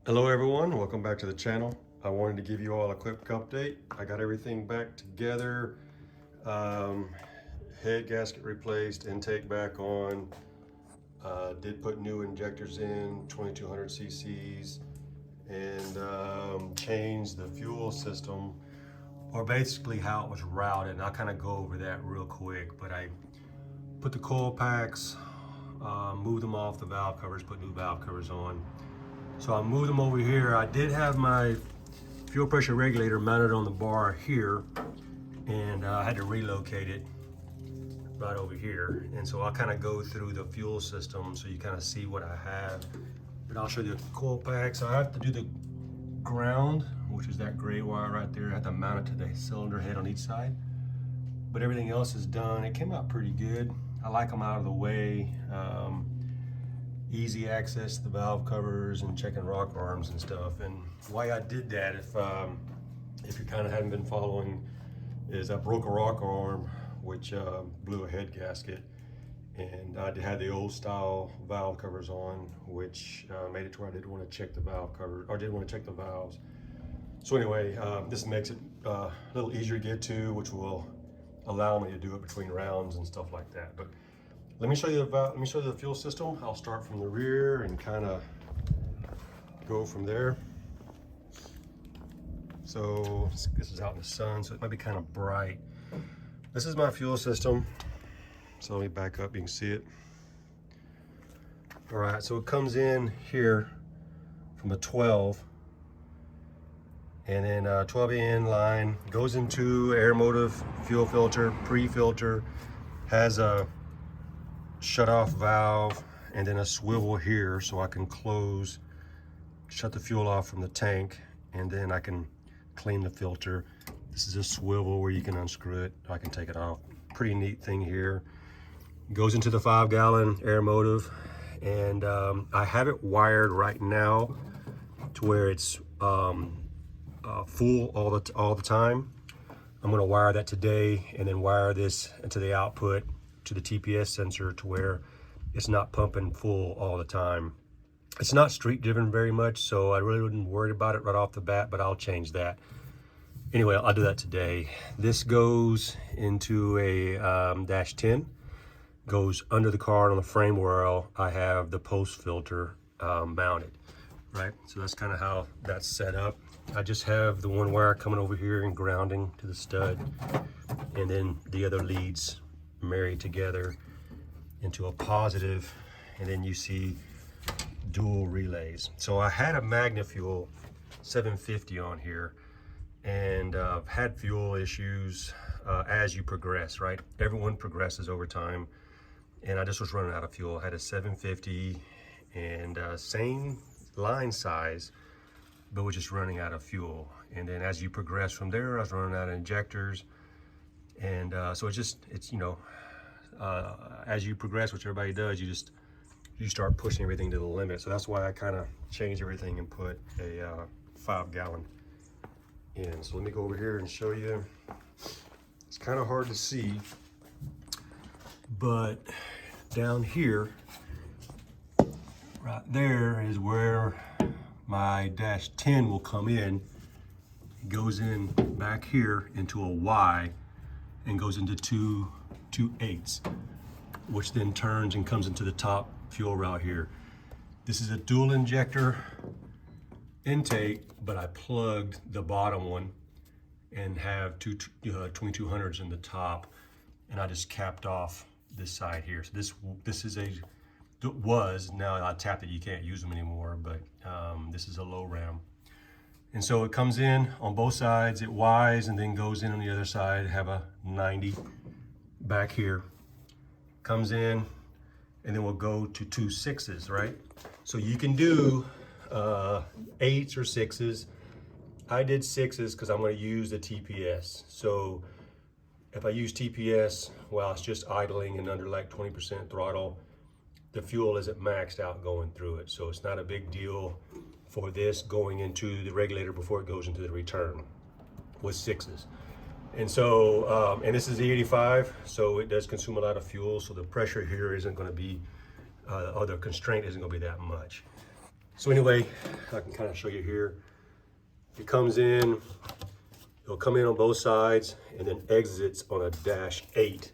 Hello everyone, welcome back to the channel. I wanted to give you all a quick update. I got everything back together. Head gasket replaced, intake back on. Did put new injectors in, 2200 cc's, and changed the fuel system, or basically how it was routed. And I'll kind of go over that real quick, but I put the coil packs, moved them off the valve covers, put new valve covers on. So I moved them over here. I did have my fuel pressure regulator mounted on the bar here, and I had to relocate it right over here. And so I'll kind of go through the fuel system so you kind of see what I have. But I'll show you the coil pack. So I have to do the ground, which is that gray wire right there. I have to mount it to the cylinder head on each side. But everything else is done. It came out pretty good. I like them out of the way. Easy access to the valve covers and checking rock arms and stuff. And why I did that, if you kind of haven't been following, is I broke a rock arm, which blew a head gasket, and I had the old style valve covers on, which made it to where I didn't want to check the valve cover, or didn't want to check the valves. So anyway, this makes it a little easier to get to, which will allow me to do it between rounds and stuff like that. But let me show you the fuel system. I'll start from the rear and kind of go from there. So this is out in the sun, so it might be kind of bright. This is my fuel system. So let me back up, you can see it. All right, so it comes in here from a 12, and then 12 in line, goes into Aeromotive fuel filter, pre-filter, has a shut-off valve, and then a swivel here so I can shut the fuel off from the tank, and then I can clean the filter. This is a swivel where you can unscrew it. I can take it off. Pretty neat thing here. Goes into the 5-gallon Aeromotive, and I have it wired right now to where it's full all the time. I'm going to wire that today, and then wire this into the output to the TPS sensor to where it's not pumping full all the time. It's not street driven very much, so I really wouldn't worry about it right off the bat, but I'll change that. Anyway, I'll do that today. This goes into a dash 10, goes under the car on the frame where I have the post filter mounted, right? So that's kind of how that's set up. I just have the one wire coming over here and grounding to the stud, and then the other leads married together into a positive, and then you see dual relays. So I had a MagnaFuel 750 on here, and I've had fuel issues as you progress, right? Everyone progresses over time, and I just was running out of fuel. I had a 750 and same line size, but was just running out of fuel. And then as you progress from there, I was running out of injectors. And so it's you know, as you progress, which everybody does, you start pushing everything to the limit. So that's why I kind of changed everything and put a 5-gallon in. So let me go over here and show you. It's kind of hard to see, but down here, right there is where my dash 10 will come in. It goes in back here into a Y, and goes into two 8s, which then turns and comes into the top fuel route here. This is a dual injector intake, but I plugged the bottom one and have two 2200s in the top, and I just capped off this side here. So this is now I tapped it, you can't use them anymore, but this is a low ram. And so it comes in on both sides, it Ys, and then goes in on the other side, have a 90 back here. Comes in, and then we'll go to 2 6s, right? So you can do 8s or 6s. I did 6s because I'm going to use the TPS. So if I use TPS while it's just idling and under like 20% throttle, the fuel isn't maxed out going through it. So it's not a big deal for this going into the regulator before it goes into the return with 6s. And so, and this is the 85, so it does consume a lot of fuel, so the pressure here isn't going to be, or the constraint isn't going to be that much. So anyway, I can kind of show you here. It comes in, it'll come in on both sides and then exits on a -8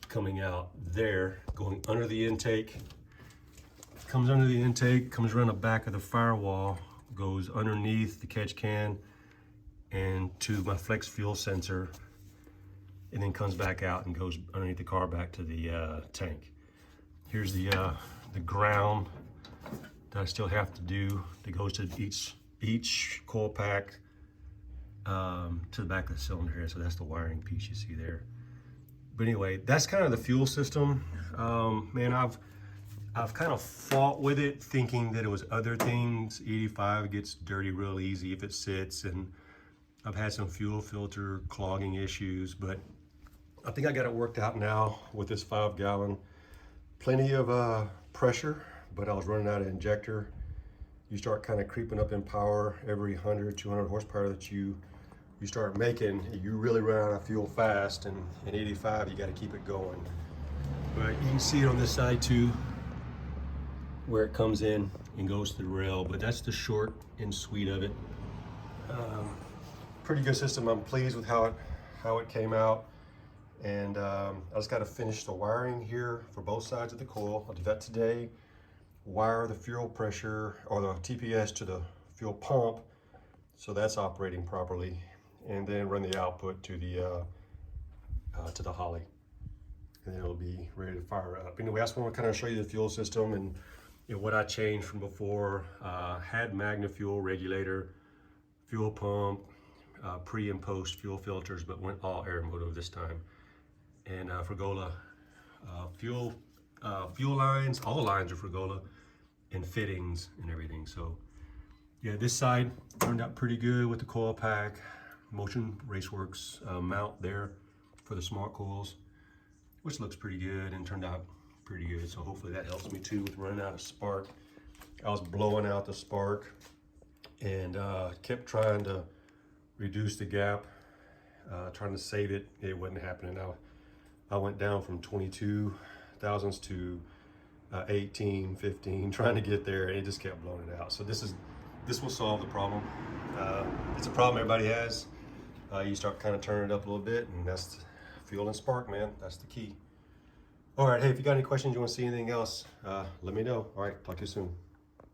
coming out there, going under the intake. Comes under the intake, comes around the back of the firewall, goes underneath the catch can and to my flex fuel sensor, and then comes back out and goes underneath the car back to the tank. Here's the ground that I still have to do that goes to each coil pack to the back of the cylinder here. So that's the wiring piece you see there. But anyway, that's kind of the fuel system. Man, I've kind of fought with it, thinking that it was other things. 85 gets dirty real easy if it sits, and I've had some fuel filter clogging issues, but I think I got it worked out now with this 5-gallon. Plenty of pressure, but I was running out of injector. You start kind of creeping up in power every 100, 200 horsepower that you start making, you really run out of fuel fast, and in 85 you got to keep it going. But you can see it on this side too, where it comes in and goes to the rail, but that's the short and sweet of it. Pretty good system. I'm pleased with how it came out, and I just got to finish the wiring here for both sides of the coil. I'll do that today. Wire the fuel pressure or the TPS to the fuel pump so that's operating properly, and then run the output to the Holly, and then it'll be ready to fire up. Anyway, I just want to kind of show you the fuel system and what I changed from before. Had MagnaFuel regulator, fuel pump, pre and post fuel filters, but went all Aeromotive this time. And Frigola fuel lines, all lines are Frigola, and fittings and everything. So yeah, this side turned out pretty good with the coil pack, Motion Raceworks mount there for the smart coils, which looks pretty good and turned out pretty good. So hopefully that helps me too with running out of spark. I was blowing out the spark and kept trying to reduce the gap, trying to save it. It wasn't happening. I went down from 22 thousandths to 18, 15, trying to get there, and it just kept blowing it out. So this will solve the problem. It's a problem everybody has. You start kind of turning it up a little bit, and that's fuel and spark, man. That's the key. All right, hey, if you got any questions, you want to see anything else, let me know. All right, talk to you soon.